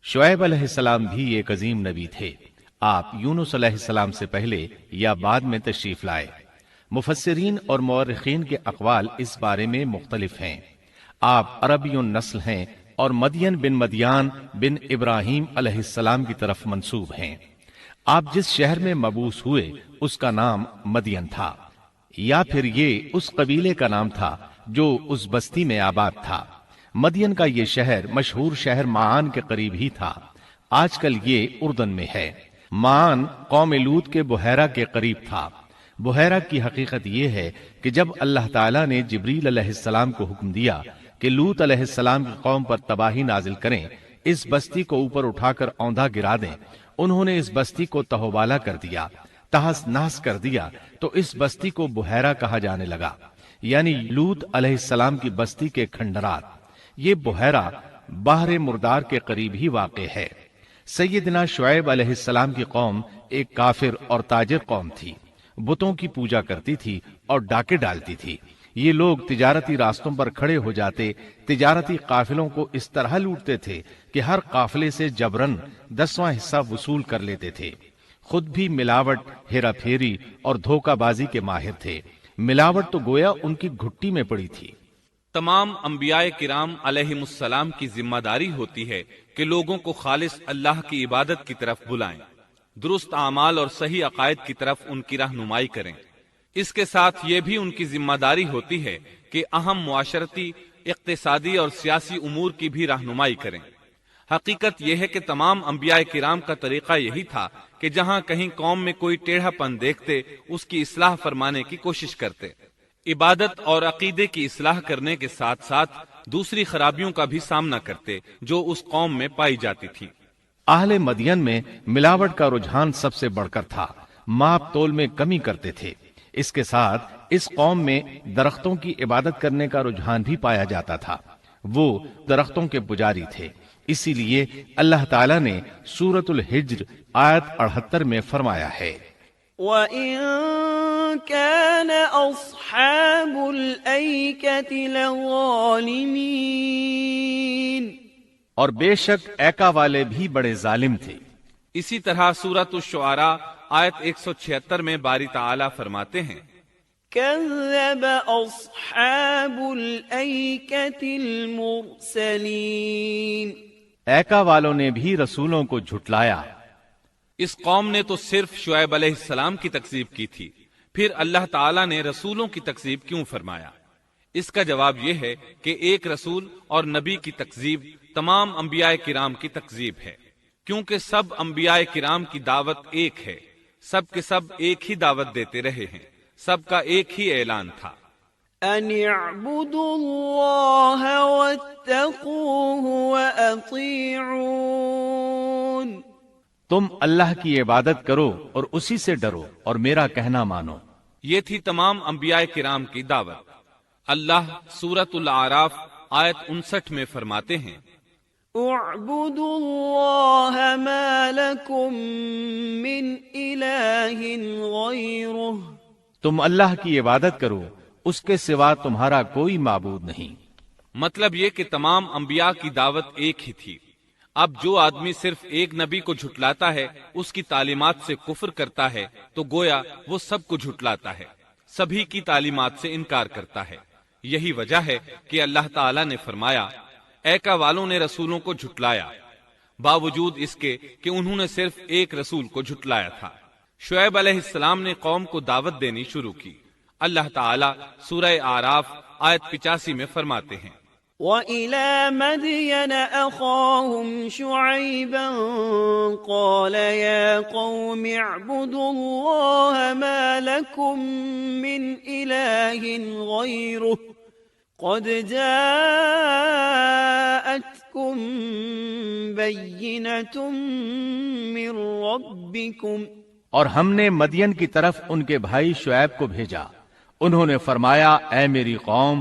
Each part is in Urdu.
شعیب علیہ السلام بھی ایک عظیم نبی تھے۔ آپ یونس علیہ السلام سے پہلے یا بعد میں تشریف لائے۔ مفسرین اور مورخین کے اقوال اس بارے میں مختلف ہیں۔ آپ عربی النسل ہیں اور مدین بن مدیان بن ابراہیم علیہ السلام کی طرف منسوب ہیں۔ آپ جس شہر میں مبعوث ہوئے اس کا نام مدین تھا، یا پھر یہ اس قبیلے کا نام تھا جو اس بستی میں آباد تھا۔ مدین کا یہ شہر مشہور شہر معان کے قریب ہی تھا، آج کل یہ اردن میں ہے۔ معان قوم لوط کے بحیرہ کے قریب تھا۔ بحیرہ کی حقیقت یہ ہے کہ جب اللہ تعالیٰ نے جبریل علیہ السلام کو حکم دیا کہ لوط علیہ السلام کی قوم پر تباہی نازل کریں، اس بستی کو اوپر اٹھا کر اوندھا گرا دیں، انہوں نے اس بستی کو تہوبالا کر دیا، تہس نہس کر دیا، تو اس بستی کو بحیرہ کہا جانے لگا، یعنی لوط علیہ السلام کی بستی کے کھنڈرات۔ یہ بحیرہ بحر مردار کے قریب ہی واقع ہے۔ سیدنا شعیب علیہ السلام کی قوم ایک کافر اور تاجر قوم تھی، بتوں کی پوجا کرتی تھی اور ڈاکے ڈالتی تھی۔ یہ لوگ تجارتی راستوں پر کھڑے ہو جاتے، تجارتی قافلوں کو اس طرح لوٹتے تھے کہ ہر قافلے سے جبرن 10واں حصہ وصول کر لیتے تھے۔ خود بھی ملاوٹ، ہیرا پھیری اور دھوکہ بازی کے ماہر تھے۔ ملاوٹ تو گویا ان کی گھٹی میں پڑی تھی۔ تمام انبیاء کرام علیہم السلام کی ذمہ داری ہوتی ہے کہ لوگوں کو خالص اللہ کی عبادت کی طرف بلائیں، درست اعمال اور صحیح عقائد کی طرف ان کی رہنمائی کریں۔ اس کے ساتھ یہ بھی ان کی ذمہ داری ہوتی ہے کہ اہم معاشرتی، اقتصادی اور سیاسی امور کی بھی رہنمائی کریں۔ حقیقت یہ ہے کہ تمام انبیاء کرام کا طریقہ یہی تھا کہ جہاں کہیں قوم میں کوئی ٹیڑھا پن دیکھتے اس کی اصلاح فرمانے کی کوشش کرتے۔ عبادت اور عقیدے کی اصلاح کرنے کے ساتھ ساتھ دوسری خرابیوں کا بھی سامنا کرتے جو اس قوم میں پائی جاتی تھی۔ اہل مدین میں ملاوٹ کا رجحان سب سے بڑھ کر تھا، ماپ تول میں کمی کرتے تھے۔ اس کے ساتھ اس قوم میں درختوں کی عبادت کرنے کا رجحان بھی پایا جاتا تھا۔ وہ درختوں کے پجاری تھے، اسی لیے اللہ تعالیٰ نے سورۃ الحجر آیت 78 میں فرمایا ہے، وَإِن كَانَ أَصْحَابُ الْأَيْكَةِ لَظَالِمِينَ، اور بے شک ایکا والے بھی بڑے ظالم تھے۔ اسی طرح سورۃ الشعراء آیت 176 میں باری تعالیٰ فرماتے ہیں، كَذَّبَ أَصْحَابُ الْأَيْكَةِ الْمُرْسَلِينَ، ایکا والوں نے بھی رسولوں کو جھٹلایا۔ اس قوم نے تو صرف شعیب علیہ السلام کی تکذیب کی تھی، پھر اللہ تعالیٰ نے رسولوں کی تکذیب کیوں فرمایا؟ اس کا جواب یہ ہے کہ ایک رسول اور نبی کی تکذیب تمام انبیاء کرام کی تکذیب ہے، کیونکہ سب انبیاء کرام کی دعوت ایک ہے، سب کے سب ایک ہی دعوت دیتے رہے ہیں، سب کا ایک ہی اعلان تھا، أَنِ اعْبُدُوا اللَّهَ وَاتَّقُوهُ وَأَطِيعُونِ، تم اللہ کی عبادت کرو اور اسی سے ڈرو اور میرا کہنا مانو۔ یہ تھی تمام انبیاء کرام کی دعوت۔ اللہ سورۃ الاعراف آیت 59 میں فرماتے ہیں، اعبدوا اللہ ما لکم من الہ غیرہ، تم اللہ کی عبادت کرو، اس کے سوا تمہارا کوئی معبود نہیں۔ مطلب یہ کہ تمام انبیاء کی دعوت ایک ہی تھی۔ اب جو آدمی صرف ایک نبی کو جھٹلاتا ہے، اس کی تعلیمات سے کفر کرتا ہے، تو گویا وہ سب کو جھٹلاتا ہے، سبھی کی تعلیمات سے انکار کرتا ہے۔ یہی وجہ ہے کہ اللہ تعالیٰ نے فرمایا، ایکا والوں نے رسولوں کو جھٹلایا، باوجود اس کے کہ انہوں نے صرف ایک رسول کو جھٹلایا تھا۔ شعیب علیہ السلام نے قوم کو دعوت دینی شروع کی۔ اللہ تعالیٰ سورہ اعراف آیت 85 میں فرماتے ہیں، وَإِلَى مَدْيَنَ أَخَاهُمْ شُعَيْبًا قَالَ يَا قَوْمِ اعْبُدُوا اللَّهَ مَا لَكُمْ مِنْ إِلَٰهٍ غَيْرُهُ قَدْ جَاءَتْكُمْ بَيِّنَةٌ مِّن رَّبِّكُمْ، اور ہم نے مدین کی طرف ان کے بھائی شعیب کو بھیجا، انہوں نے فرمایا، اے میری قوم،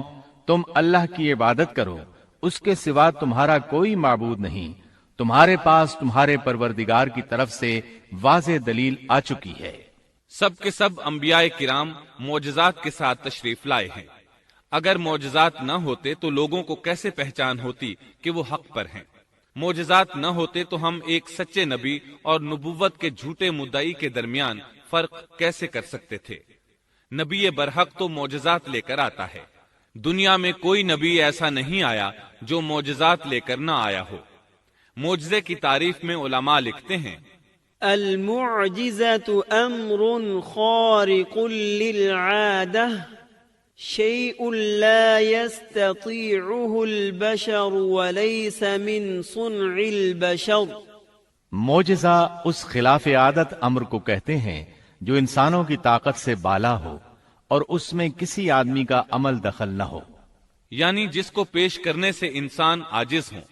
تم اللہ کی عبادت کرو، اس کے سوا تمہارا کوئی معبود نہیں، تمہارے پاس تمہارے پروردگار کی طرف سے واضح دلیل آ چکی ہے۔ سب کے سب انبیاء کرام معجزات کے ساتھ تشریف لائے ہیں۔ اگر معجزات نہ ہوتے تو لوگوں کو کیسے پہچان ہوتی کہ وہ حق پر ہیں؟ معجزات نہ ہوتے تو ہم ایک سچے نبی اور نبوت کے جھوٹے مدعی کے درمیان فرق کیسے کر سکتے تھے؟ نبی برحق تو معجزات لے کر آتا ہے، دنیا میں کوئی نبی ایسا نہیں آیا جو معجزات لے کر نہ آیا ہو۔ معجزے کی تعریف میں علماء لکھتے ہیں، المعجزة أمر خارق للعادة شيء لا يستطيعه البشر وليس من صنع البشر۔ معجزہ اس خلاف عادت امر کو کہتے ہیں جو انسانوں کی طاقت سے بالا ہو اور اس میں کسی آدمی کا عمل دخل نہ ہو، یعنی جس کو پیش کرنے سے انسان عاجز ہوں۔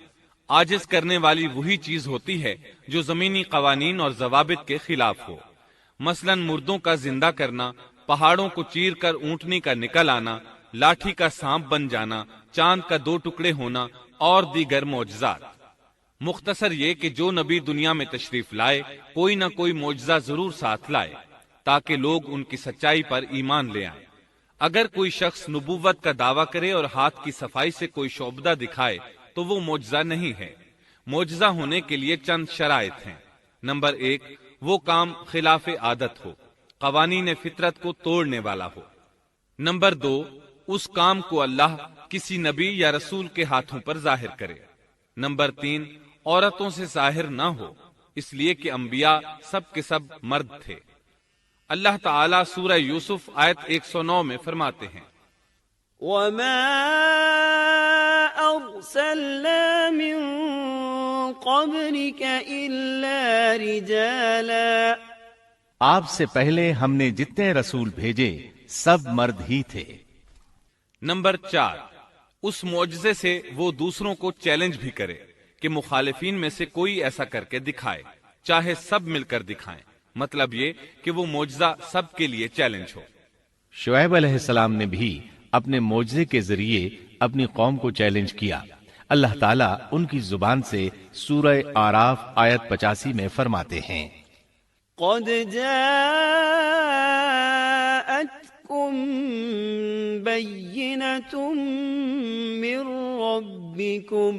عاجز کرنے والی وہی چیز ہوتی ہے جو زمینی قوانین اور ضوابط کے خلاف ہو، مثلا مردوں کا زندہ کرنا، پہاڑوں کو چیر کر اونٹنی کا نکل آنا، لاٹھی کا سانپ بن جانا، چاند کا 2 ٹکڑے ہونا اور دیگر معجزات۔ مختصر یہ کہ جو نبی دنیا میں تشریف لائے کوئی نہ کوئی معجزہ ضرور ساتھ لائے تاکہ لوگ ان کی سچائی پر ایمان لے آئیں۔ اگر کوئی شخص نبوت کا دعویٰ کرے اور ہاتھ کی صفائی سے کوئی شعبدہ دکھائے تو وہ معجزہ نہیں ہے۔ معجزہ ہونے کے لیے چند شرائط ہیں۔ نمبر 1، وہ کام خلاف عادت ہو، قوانین فطرت کو توڑنے والا ہو۔ نمبر 2، اس کام کو اللہ کسی نبی یا رسول کے ہاتھوں پر ظاہر کرے۔ نمبر 3، عورتوں سے ظاہر نہ ہو، اس لیے کہ انبیاء سب کے سب مرد تھے۔ اللہ تعالیٰ سورہ یوسف آیت 109 میں فرماتے ہیں، وما أرسلنا من قبلك إلا رجالا۔ آپ سے پہلے ہم نے جتنے رسول بھیجے سب مرد ہی تھے۔ نمبر 4، اس معجزے سے وہ دوسروں کو چیلنج بھی کرے کہ مخالفین میں سے کوئی ایسا کر کے دکھائے، چاہے سب مل کر دکھائیں، مطلب یہ کہ وہ معجزہ سب کے لیے چیلنج ہو۔ شعیب علیہ السلام نے بھی اپنے معجزے کے ذریعے اپنی قوم کو چیلنج کیا۔ اللہ تعالیٰ ان کی زبان سے سورہ آراف آیت 85 میں فرماتے ہیں، قد جاءتكم بينة من ربكم۔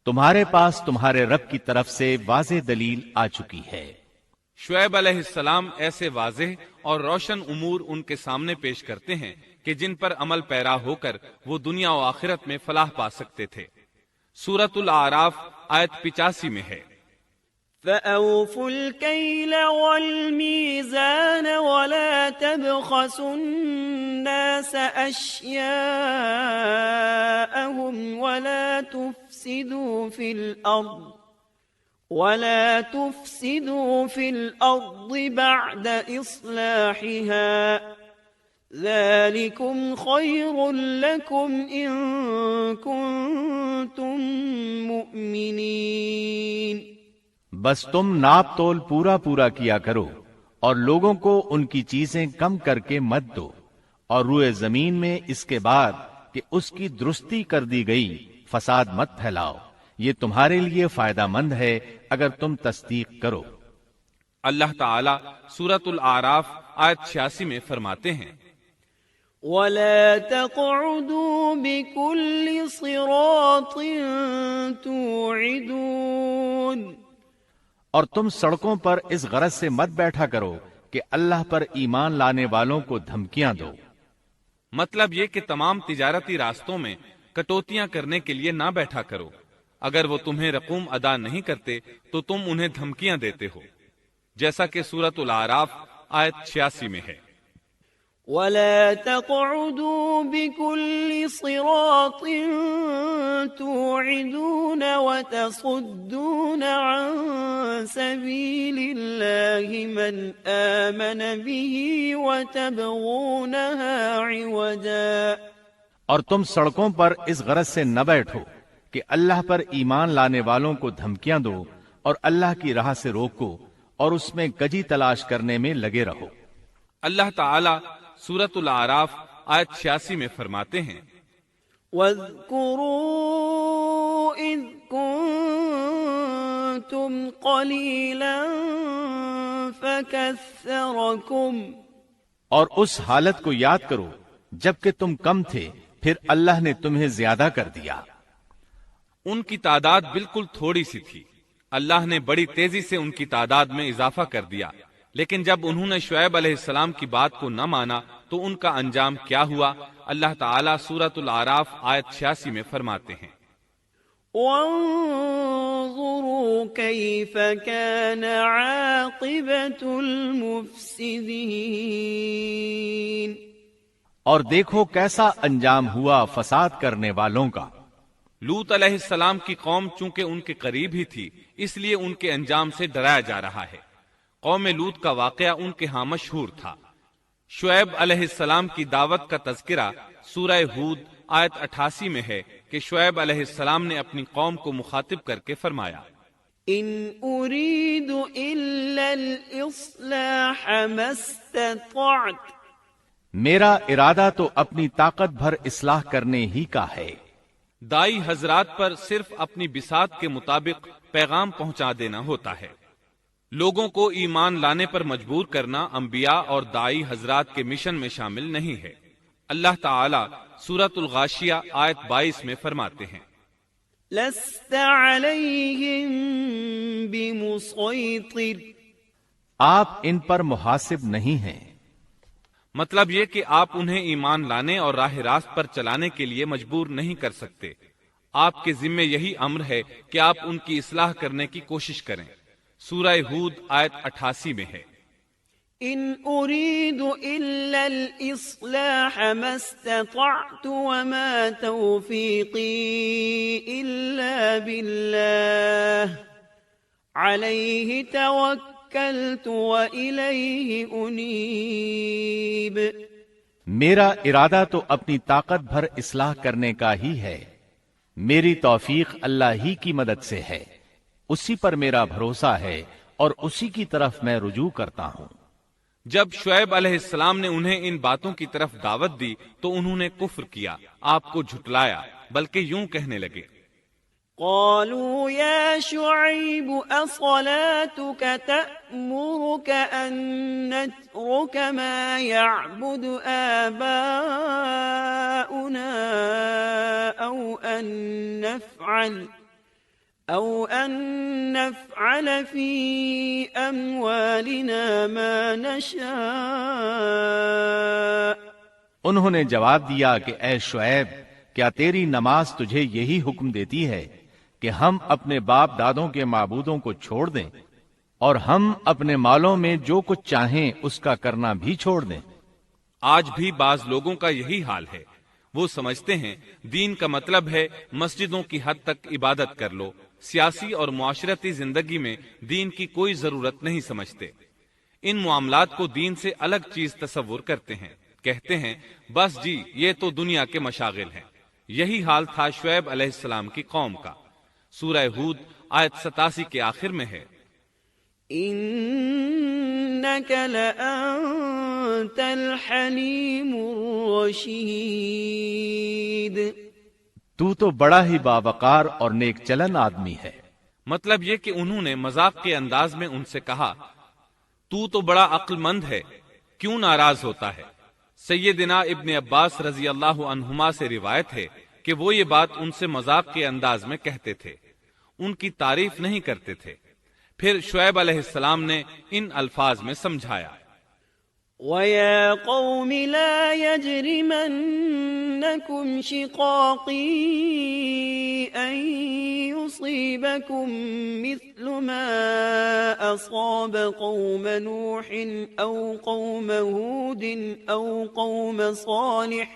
تمہارے پاس تمہارے رب کی طرف سے واضح دلیل آ چکی ہے۔ شعیب علیہ السلام ایسے واضح اور روشن امور ان کے سامنے پیش کرتے ہیں کہ جن پر عمل پیرا ہو کر وہ دنیا و آخرت میں فلاح پا سکتے تھے۔ سورۃ الاعراف آیت 85 میں ہے، فَأَوْفُوا الْكَيْلَ وَالْمِيزَانَ وَلَا تَبْخَسُوا النَّاسَ أَشْيَاءَهُمْ وَلَا تُفْسِدُوا فِي الْأَرْضِ بَعْدَ إِصْلَاحِهَا ذَلِكُمْ خَيْرٌ لَكُمْ إِن كُنتُم مُؤْمِنِينَ۔ بس تم ناپ تول پورا پورا کیا کرو اور لوگوں کو ان کی چیزیں کم کر کے مت دو، اور روئے زمین میں اس کے بعد کہ اس کی درستی کر دی گئی فساد مت پھیلاؤ، یہ تمہارے لیے فائدہ مند ہے اگر تم تصدیق کرو۔ اللہ تعالیٰ سورۃ الاعراف آیت 86 میں فرماتے ہیں، وَلَا تَقْعُدُوا بِكُلِّ صِرَاطٍ تُوعِدُونَ۔ اور تم سڑکوں پر اس غرض سے مت بیٹھا کرو کہ اللہ پر ایمان لانے والوں کو دھمکیاں دو۔ مطلب یہ کہ تمام تجارتی راستوں میں کٹوتیاں کرنے کے لیے نہ بیٹھا کرو، اگر وہ تمہیں رقوم ادا نہیں کرتے تو تم انہیں دھمکیاں دیتے ہو، جیسا کہ سورۃ الاعراف آیت 86 میں ہے، وَلَا تَقْعُدُوا بِكُلِّ صِرَاطٍ تُوعِدُونَ وَتَصُدُّونَ عَن سَبِيلِ اللَّهِ مَنْ آمَنَ بِهِ وَتَبْغُونَهَا عِوَجًا۔ اور تم سڑکوں پر اس غرض سے نہ بیٹھو کہ اللہ پر ایمان لانے والوں کو دھمکیاں دو اور اللہ کی راہ سے روکو اور اس میں کجی تلاش کرنے میں لگے رہو۔ اللہ تعالیٰ سورۃ الاعراف آیت 86 میں فرماتے ہیں، وَاذْكُرُوا إِذْ كُنتُمْ قَلِيلًا فَكَثَّرَكُمْ۔ اور اس حالت کو یاد کرو جبکہ تم کم تھے، پھر اللہ نے تمہیں زیادہ کر دیا۔ ان کی تعداد بالکل تھوڑی سی تھی، اللہ نے بڑی تیزی سے ان کی تعداد میں اضافہ کر دیا، لیکن جب انہوں نے شعیب علیہ السلام کی بات کو نہ مانا تو ان کا انجام کیا ہوا؟ اللہ تعالیٰ سورۃ الاعراف آیت 86 میں فرماتے ہیں، وانظروا كيف كان عاقبة المفسدين، اور دیکھو کیسا انجام ہوا فساد کرنے والوں کا۔ لوط علیہ السلام کی قوم چونکہ ان کے قریب ہی تھی، اس لیے ان کے انجام سے ڈرایا جا رہا ہے۔ قوم لوط کا واقعہ ان کے ہاں مشہور تھا۔ شعیب علیہ السلام کی دعوت کا تذکرہ سورہ ہود آیت 88 میں ہے کہ شعیب علیہ السلام نے اپنی قوم کو مخاطب کر کے فرمایا، ان اريد الا الاصلاح ما استطعت، میرا ارادہ تو اپنی طاقت بھر اصلاح کرنے ہی کا ہے۔ دائی حضرات پر صرف اپنی بساط کے مطابق پیغام پہنچا دینا ہوتا ہے۔ لوگوں کو ایمان لانے پر مجبور کرنا انبیاء اور دائی حضرات کے مشن میں شامل نہیں ہے۔ اللہ تعالی سورۃ الغاشیہ آیت 22 میں فرماتے ہیں، لست عليهم بمسيطر، آپ ان پر محاسب نہیں ہیں۔ مطلب یہ کہ آپ انہیں ایمان لانے اور راہ راست پر چلانے کے لیے مجبور نہیں کر سکتے۔ آپ کے ذمے یہی امر ہے کہ آپ ان کی اصلاح کرنے کی کوشش کریں۔ سورہ ہود آیت 88 میں ہے، ان اريد الا الاصلاح ما استطعت وما توفيقي الا بالله عليه توكلت واليه انيب، میرا ارادہ تو اپنی طاقت بھر اصلاح کرنے کا ہی ہے، میری توفیق اللہ ہی کی مدد سے ہے، اسی پر میرا بھروسہ ہے اور اسی کی طرف میں رجوع کرتا ہوں۔ جب شعیب علیہ السلام نے انہیں ان باتوں کی طرف دعوت دی تو انہوں نے کفر کیا، آپ کو جھٹلایا، بلکہ یوں کہنے لگے، قالوا يا شعيب أصلاتك تأمرك أن نترك ما يعبد آباؤنا أو أن نفعل في أموالنا ما نشاء۔ انہوں نے جواب دیا کہ اے شعیب، کیا تیری نماز تجھے یہی حکم دیتی ہے کہ ہم اپنے باپ دادوں کے معبودوں کو چھوڑ دیں اور ہم اپنے مالوں میں جو کچھ چاہیں اس کا کرنا بھی چھوڑ دیں؟ آج بھی بعض لوگوں کا یہی حال ہے، وہ سمجھتے ہیں دین کا مطلب ہے مسجدوں کی حد تک عبادت کر لو، سیاسی اور معاشرتی زندگی میں دین کی کوئی ضرورت نہیں سمجھتے، ان معاملات کو دین سے الگ چیز تصور کرتے ہیں، کہتے ہیں بس جی یہ تو دنیا کے مشاغل ہیں۔ یہی حال تھا شعیب علیہ السلام کی قوم کا۔ سورہ ہود آیت 87 کے آخر میں ہے، إنك لأنت الحليم الرشيد، تو تو بڑا ہی باوقار اور نیک چلن آدمی ہے۔ مطلب یہ کہ انہوں نے مذاق کے انداز میں ان سے کہا، تو تو بڑا عقل مند ہے، کیوں ناراض ہوتا ہے؟ سیدنا ابن عباس رضی اللہ عنہما سے روایت ہے کہ وہ یہ بات ان سے مذاق کے انداز میں کہتے تھے، ان کی تعریف نہیں کرتے تھے۔ پھر شعیب علیہ السلام نے ان الفاظ میں سمجھایا، وَيَا قَوْمِ لَا يَجْرِمَنَّكُمْ شِقَاقِي أَن يُصِيبَكُم مِّثْلُ مَا أَصَابَ قَوْمَ نُوحٍ أَوْ قَوْمَ هُودٍ أَوْ قَوْمَ صَالِحٍ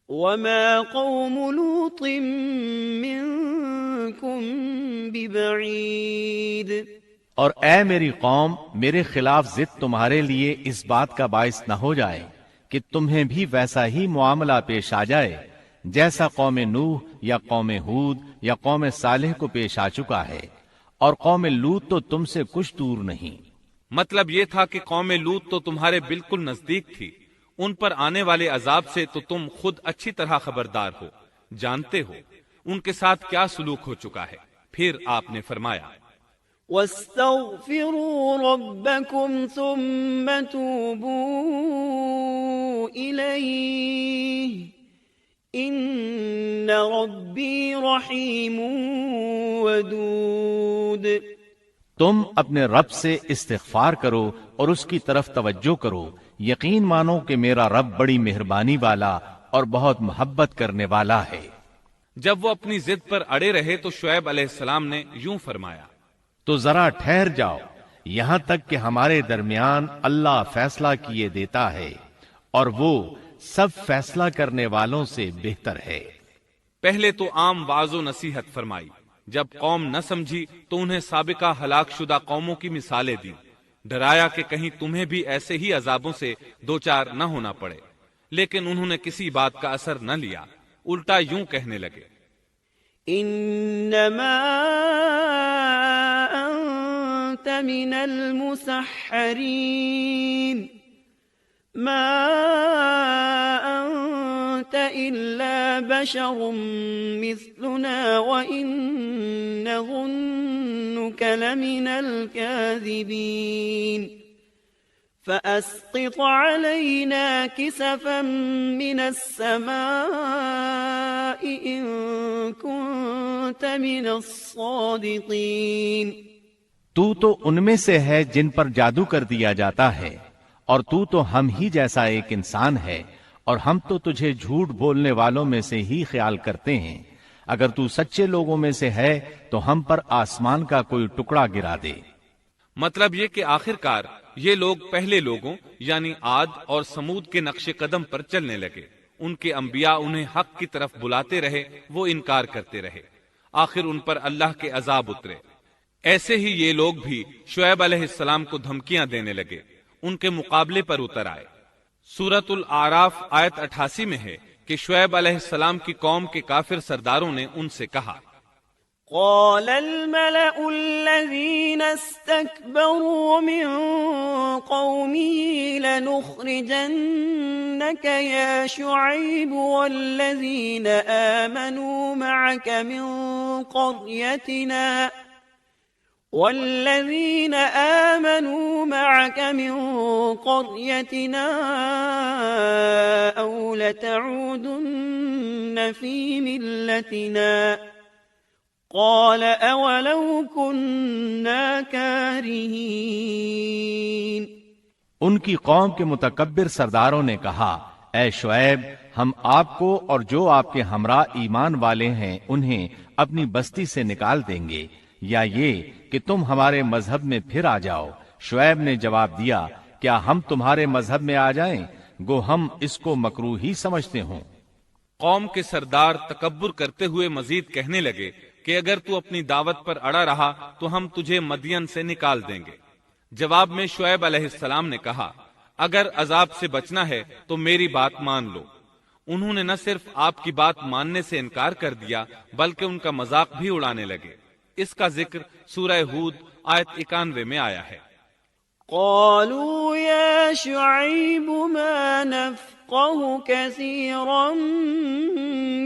وَمَا قَوْمُ لُوطٍ مِّنكُم بِبَعِيدٍ۔ اور اے میری قوم، میرے خلاف ضد تمہارے لیے اس بات کا باعث نہ ہو جائے کہ تمہیں بھی ویسا ہی معاملہ پیش آ جائے جیسا قوم نوح یا قوم ہود یا قوم صالح کو پیش آ چکا ہے، اور قوم لوط تو تم سے کچھ دور نہیں۔ مطلب یہ تھا کہ قوم لوط تو تمہارے بالکل نزدیک تھی، ان پر آنے والے عذاب سے تو تم خود اچھی طرح خبردار ہو، جانتے ہو ان کے ساتھ کیا سلوک ہو چکا ہے۔ پھر آپ نے فرمایا، وَاسْتَغْفِرُوا رَبَّكُمْ ثُمَّ تُوبُوا إِلَيْهِ ان ربی رحیم ودود۔ تم اپنے رب سے استغفار کرو اور اس کی طرف توجہ کرو، یقین مانو کہ میرا رب بڑی مہربانی والا اور بہت محبت کرنے والا ہے۔ جب وہ اپنی ضد پر اڑے رہے تو شعیب علیہ السلام نے یوں فرمایا، تو ذرا ٹھہر جاؤ یہاں تک کہ ہمارے درمیان اللہ فیصلہ کیے دیتا ہے، اور وہ سب فیصلہ کرنے والوں سے بہتر ہے۔ پہلے تو عام واعظ و نصیحت فرمائی، جب قوم نہ سمجھی تو انہیں سابقہ ہلاک شدہ قوموں کی مثالیں دی، ڈرایا کہ کہیں تمہیں بھی ایسے ہی عذابوں سے دوچار نہ ہونا پڑے، لیکن انہوں نے کسی بات کا اثر نہ لیا، الٹا یوں کہنے لگے، انما انت من المسحرین ما انت الا بشر مثلنا وان نظنك لمن الكاذبین فأسقط علينا كسفا من السماء إن كنت من الصادقين۔ تو ان میں سے ہے جن پر جادو کر دیا جاتا ہے، اور تو ہم ہی جیسا ایک انسان ہے، اور ہم تو تجھے جھوٹ بولنے والوں میں سے ہی خیال کرتے ہیں۔ اگر تو سچے لوگوں میں سے ہے تو ہم پر آسمان کا کوئی ٹکڑا گرا دے۔ مطلب یہ کہ آخرکار یہ لوگ پہلے لوگوں یعنی عاد اور سمود کے نقش قدم پر چلنے لگے، ان کے انبیاء انہیں حق کی طرف بلاتے رہے، وہ انکار کرتے رہے، آخر ان پر اللہ کے عذاب اترے۔ ایسے ہی یہ لوگ بھی شعیب علیہ السلام کو دھمکیاں دینے لگے، ان کے مقابلے پر اتر آئے۔ سورۃ الاعراف آیت 88 میں ہے کہ شعیب علیہ السلام کی قوم کے کافر سرداروں نے ان سے کہا، قال الملأ الذين استكبروا من قومه لنخرجنك يا شعيب والذين آمنوا معك من قريتنا أو لتعودن في ملتنا قال اولو كنا كارهين۔ ان کی قوم کے متکبر سرداروں نے کہا، اے شعیب، ہم آپ کو اور جو آپ کے ہمراہ ایمان والے ہیں انہیں اپنی بستی سے نکال دیں گے، یا یہ کہ تم ہمارے مذہب میں پھر آ جاؤ۔ شعیب نے جواب دیا، کیا ہم تمہارے مذہب میں آ جائیں؟ گو ہم اس کو مکروہ ہی سمجھتے ہوں۔ قوم کے سردار تکبر کرتے ہوئے مزید کہنے لگے کہ اگر تو اپنی دعوت پر اڑا رہا تو ہم تجھے مدین سے نکال دیں گے۔ جواب میں شعیب علیہ السلام نے کہا، اگر عذاب سے بچنا ہے تو میری بات مان لو۔ انہوں نے نہ صرف آپ کی بات ماننے سے انکار کر دیا بلکہ ان کا مذاق بھی اڑانے لگے۔ اس کا ذکر سورہ ہود آیت 91 میں آیا ہے۔ قالوا يا شعيب ما نفقه كثيرا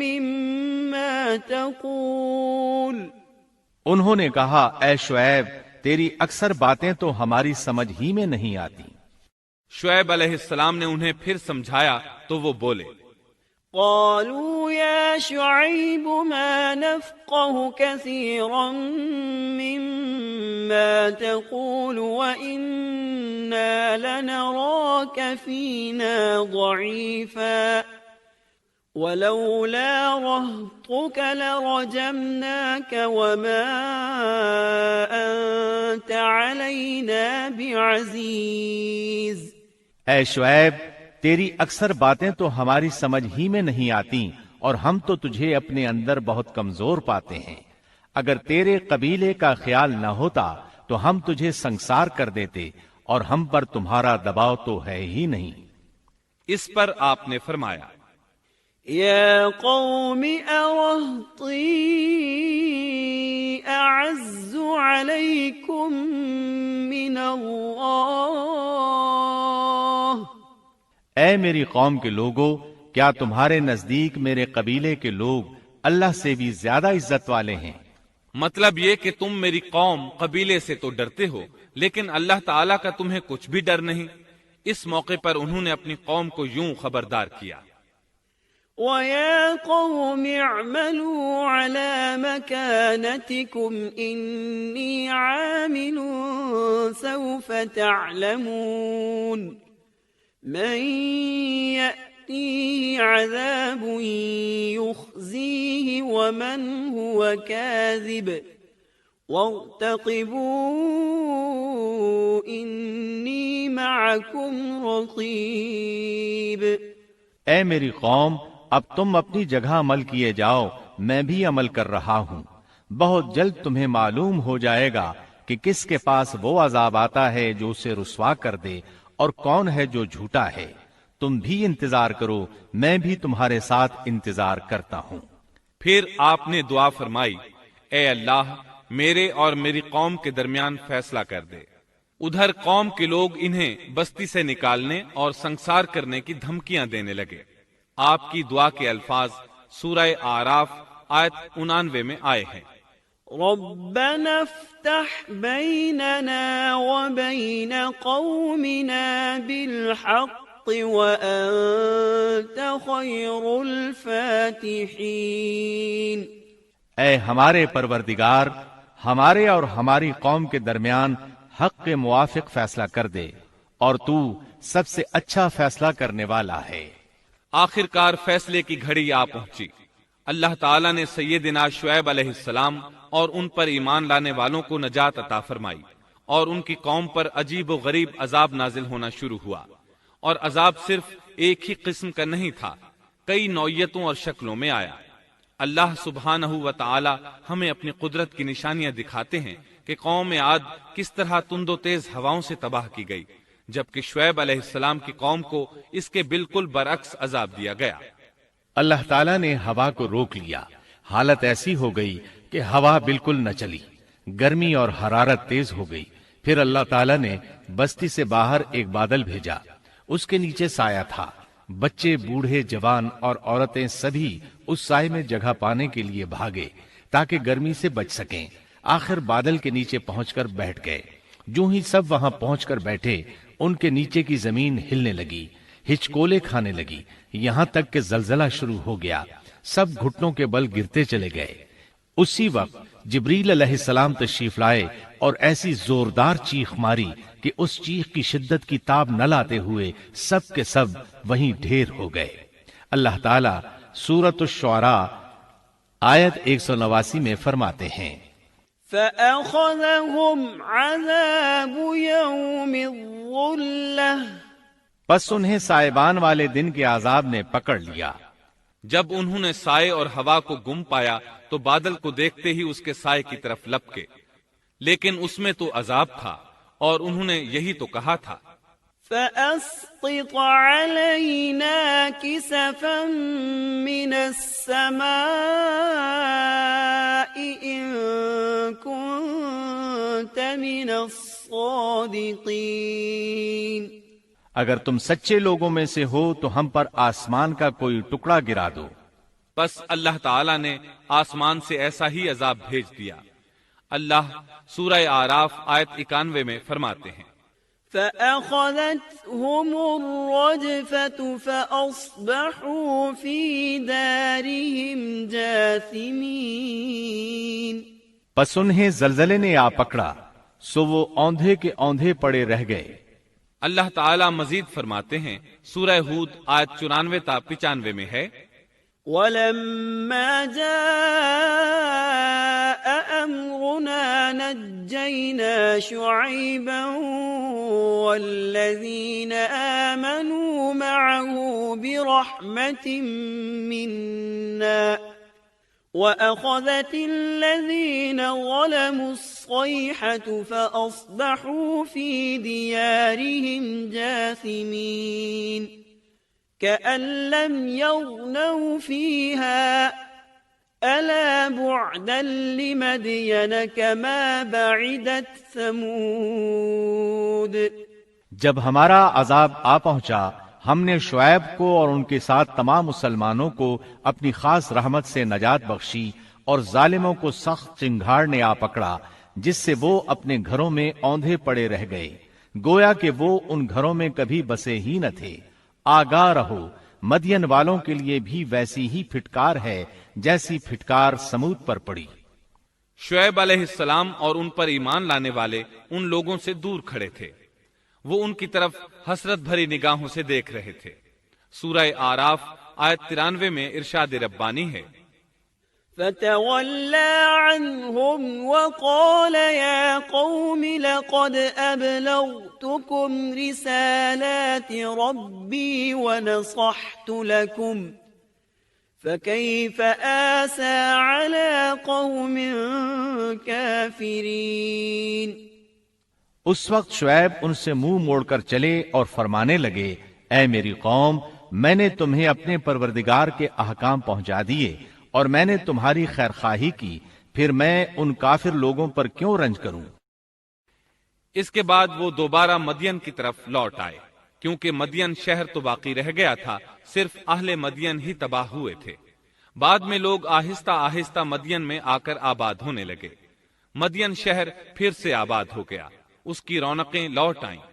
مما تقول۔ انہوں نے کہا، اے شعیب، تیری اکثر باتیں تو ہماری سمجھ ہی میں نہیں آتی۔ شعیب علیہ السلام نے انہیں پھر سمجھایا تو وہ بولے، قالوا يا شعيب ما نفقه كثيرا مما تقول وإنا لنراك فينا ضعيفا ولولا رهطك لرجمناك وما أنت علينا بعزيز۔ اے شعیب، تیری اکثر باتیں تو ہماری سمجھ ہی میں نہیں آتی، اور ہم تو تجھے اپنے اندر بہت کمزور پاتے ہیں۔ اگر تیرے قبیلے کا خیال نہ ہوتا تو ہم تجھے سنسار کر دیتے، اور ہم پر تمہارا دباؤ تو ہے ہی نہیں۔ اس پر آپ نے فرمایا، یا قوم ارہطی اعز علیکم من اللہ۔ اے میری قوم کے لوگو، کیا تمہارے نزدیک میرے قبیلے کے لوگ اللہ سے بھی زیادہ عزت والے ہیں؟ مطلب یہ کہ تم میری قوم قبیلے سے تو ڈرتے ہو لیکن اللہ تعالیٰ کا تمہیں کچھ بھی ڈر نہیں۔ اس موقع پر انہوں نے اپنی قوم کو یوں خبردار کیا، وَيَا قَوْمِ اعْمَلُوا عَلَى مَكَانَتِكُمْ إِنِّي عَامِلٌ سَوْفَ تَعْلَمُونَ مَنْ يَأْتِيهِ عَذَابٌ يُخْزِيهِ وَمَنْ هُوَ كَاذِبٌ وَارْتَقِبُوا إِنِّي مَعَكُمْ رَقِيبٌ۔ اے میری قوم، اب تم اپنی جگہ عمل کیے جاؤ، میں بھی عمل کر رہا ہوں۔ بہت جلد تمہیں معلوم ہو جائے گا کہ کس کے پاس وہ عذاب آتا ہے جو اسے رسوا کر دے اور کون ہے جو جھوٹا ہے۔ تم بھی انتظار کرو، میں بھی تمہارے ساتھ انتظار کرتا ہوں۔ پھر آپ نے دعا فرمائی، اے اللہ میرے اور میری قوم کے درمیان فیصلہ کر دے۔ ادھر قوم کے لوگ انہیں بستی سے نکالنے اور سنسار کرنے کی دھمکیاں دینے لگے۔ آپ کی دعا کے الفاظ سورہ اعراف آیت 99 میں آئے ہیں۔ ربنا افتح بیننا وبین قومنا بالحق وانت خیر الفاتحین۔ اے ہمارے پروردگار، ہمارے اور ہماری قوم کے درمیان حق کے موافق فیصلہ کر دے، اور تو سب سے اچھا فیصلہ کرنے والا ہے۔ آخرکار فیصلے کی گھڑی آ پہنچی۔ اللہ تعالیٰ نے سیدنا شعیب علیہ السلام اور ان پر ایمان لانے والوں کو نجات عطا فرمائی، اور ان کی قوم پر عجیب و غریب عذاب نازل ہونا شروع ہوا، اور عذاب صرف ایک ہی قسم کا نہیں تھا، کئی نوعیتوں اور شکلوں میں آیا۔ اللہ سبحانہ و تعالی ہمیں اپنی قدرت کی نشانیاں دکھاتے ہیں کہ قوم عاد کس طرح تند و تیز ہواؤں سے تباہ کی گئی، جبکہ شعیب علیہ السلام کی قوم کو اس کے بالکل برعکس عذاب دیا گیا۔ اللہ تعالیٰ نے ہوا کو روک لیا، حالت ایسی ہو گئی کہ ہوا بالکل نہ چلی، گرمی اور حرارت تیز ہو گئی۔ پھر اللہ تعالیٰ نے بستی سے باہر ایک بادل بھیجا، اس کے نیچے سایہ تھا، بچے، بوڑھے، جوان اور عورتیں سبھی اس سائے میں جگہ پانے کے لیے بھاگے تاکہ گرمی سے بچ سکیں۔ آخر بادل کے نیچے پہنچ کر بیٹھ گئے۔ جو ہی سب وہاں پہنچ کر بیٹھے، ان کے نیچے کی زمین ہلنے لگی، ہچکولے کھانے لگی، یہاں تک کہ زلزلہ شروع ہو گیا۔ سب گھٹنوں کے بل گرتے چلے گئے۔ اسی وقت جبریل علیہ السلام تشریف لائے اور ایسی زوردار چیخ ماری کہ اس چیخ کی شدت کی تاب نہ لاتے ہوئے سب کے سب وہیں ڈھیر ہو گئے۔ اللہ تعالیٰ سورۃ الشعراء آیت 189 میں فرماتے ہیں، فَأَخَذَهُمْ عَذَابُ يَوْمِ الظُّلَّةِ، پس انہیں سائبان والے دن کے عذاب نے پکڑ لیا۔ جب انہوں نے سائے اور ہوا کو گم پایا تو بادل کو دیکھتے ہی اس کے سائے کی طرف لپکے، لیکن اس میں تو عذاب تھا، اور انہوں نے یہی تو کہا تھا، فَأَسْقِطْ عَلَيْنَا كِسَفًا مِّنَ السَّمَاءِ إِن كُنتَ مِنَ الصَّادِقِينَ۔ اگر تم سچے لوگوں میں سے ہو تو ہم پر آسمان کا کوئی ٹکڑا گرا دو۔ بس اللہ تعالیٰ نے آسمان سے ایسا ہی عذاب بھیج دیا۔ اللہ سورہ اعراف آیت 91 میں فرماتے ہیں، فَأَخَذَتْهُمُ الرَّجْفَةُ فَأَصْبَحُوا فِي دَارِهِمْ جَاثِمِينَ۔ پس انہیں زلزلے نے آ پکڑا، سو وہ اوندھے کے اوندھے پڑے رہ گئے۔ اللہ تعالیٰ مزید فرماتے ہیں، سورہ ہود آیت 94 تا 95 میں ہے، وَلَمَّا جَاءَ أَمْرُنَا نَجَّيْنَا شُعَيْبًا وَالَّذِينَ آمَنُوا مَعَهُ بِرَحْمَةٍ مِّنَّا وَأَخَذَتِ الَّذِينَ ظَلَمُوا الصَّيْحَةُ فَأَصْبَحُوا فِي دِيَارِهِمْ جَاثِمِينَ كَأَن لَّمْ يَغْنَوْا فِيهَا أَلَا بُعْدًا لِّمَدْيَنَ كَمَا بَعِدَتْ ثَمُودُ۔ جب ہمارا عذاب آ پہنچا، ہم نے شعیب کو اور ان کے ساتھ تمام مسلمانوں کو اپنی خاص رحمت سے نجات بخشی، اور ظالموں کو سخت چنگھاڑ نے آ پکڑا جس سے وہ اپنے گھروں میں اوندھے پڑے رہ گئے، گویا کہ وہ ان گھروں میں کبھی بسے ہی نہ تھے۔ آگاہ رہو، مدین والوں کے لیے بھی ویسی ہی پھٹکار ہے جیسی پھٹکار سمود پر پڑی۔ شعیب علیہ السلام اور ان پر ایمان لانے والے ان لوگوں سے دور کھڑے تھے، وہ ان کی طرف حسرت بھری نگاہوں سے دیکھ رہے تھے۔ سورہ آراف آیت 93 میں ارشاد ربانی ہے، فتولى عنهم وقال يا قوم لقد أبلغتكم رسالات ربي ونصحت لكم فكيف آسى على قوم كافرين۔ اس وقت شعیب ان سے منہ موڑ کر چلے اور فرمانے لگے، اے میری قوم، میں نے تمہیں اپنے پروردگار کے احکام پہنچا دیے اور میں نے تمہاری خیر خواہی کی، پھر میں ان کافر لوگوں پر کیوں رنج کروں؟ اس کے بعد وہ دوبارہ مدین کی طرف لوٹ آئے، کیونکہ مدین شہر تو باقی رہ گیا تھا، صرف اہل مدین ہی تباہ ہوئے تھے۔ بعد میں لوگ آہستہ آہستہ مدین میں آ کر آباد ہونے لگے۔ مدین شہر پھر سے آباد ہو گیا، اس کی رونقیں لوٹ آئیں۔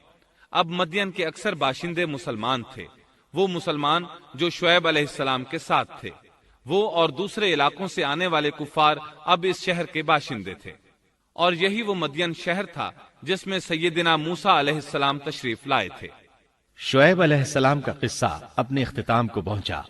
اب مدین کے اکثر باشندے مسلمان تھے، وہ مسلمان جو شعیب علیہ السلام کے ساتھ تھے۔ وہ اور دوسرے علاقوں سے آنے والے کفار اب اس شہر کے باشندے تھے، اور یہی وہ مدین شہر تھا جس میں سیدنا موسیٰ علیہ السلام تشریف لائے تھے۔ شعیب علیہ السلام کا قصہ اپنے اختتام کو پہنچا۔